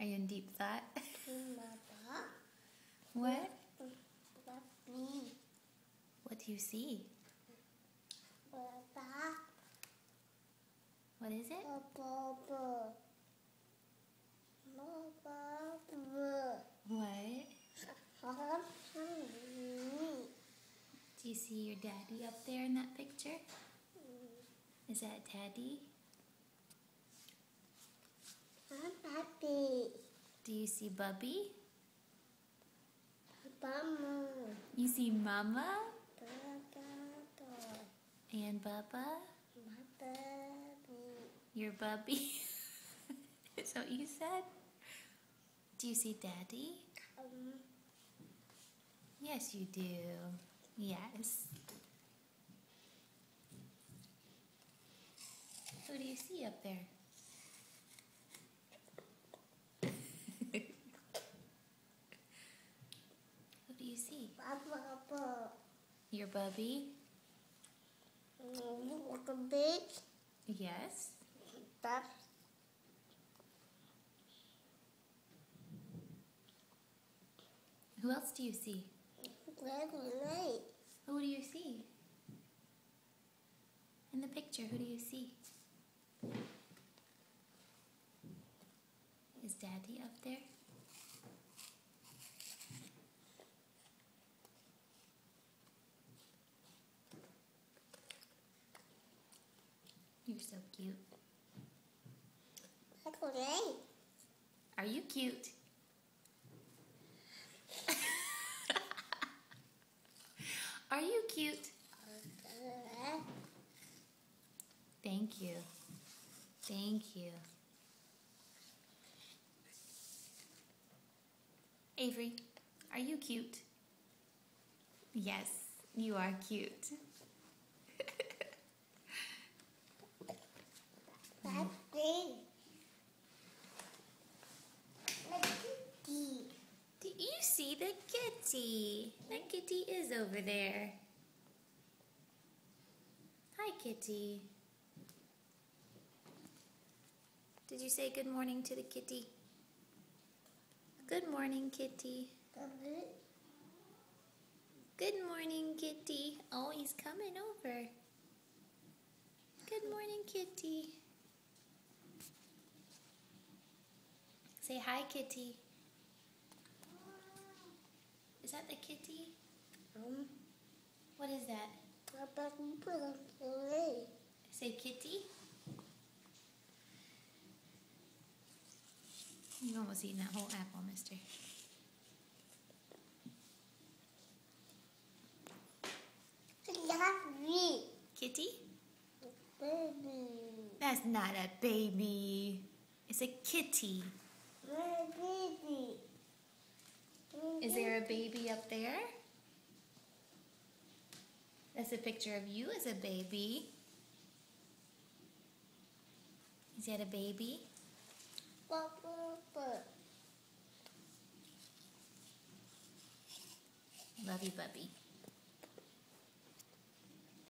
Are you in deep thought? Bubba. What? Bubby. What do you see? Bubba. What is it? Bubbu. Bubbu. What? Do you see your daddy up there in that picture? Is that daddy? Bubby. Do you see Bubby? Bubbu. You see Mama Bubbu. and Bubba? Bubby. Your Bubby? Is that what you said? Do you see Daddy? Yes, you do. Yes. Who do you see up there? Who do you see? Bubbu. Your Bubby? Look a big. Yes. That's Who else do you see? great. Who do you see? In the picture, who do you see? Is Daddy up there? You're so cute. That's great. Are you cute? Are you cute? Thank you. Thank you. Avery, are you cute? Yes, you are cute. That's great. Kitty. Do you see the kitty? That kitty is over there. Hi, kitty. Did you say good morning to the kitty? Good morning, kitty. Bubby. Good morning, kitty. Oh, he's coming over. Good morning, kitty. Say hi, kitty. Is that the kitty? What is that? Say kitty. You almost eaten that whole apple, mister. Kitty? Baby. That's not a baby. It's a kitty. Baby. Is there a baby up there? That's a picture of you as a baby. Is that a baby? Love you, Bubby.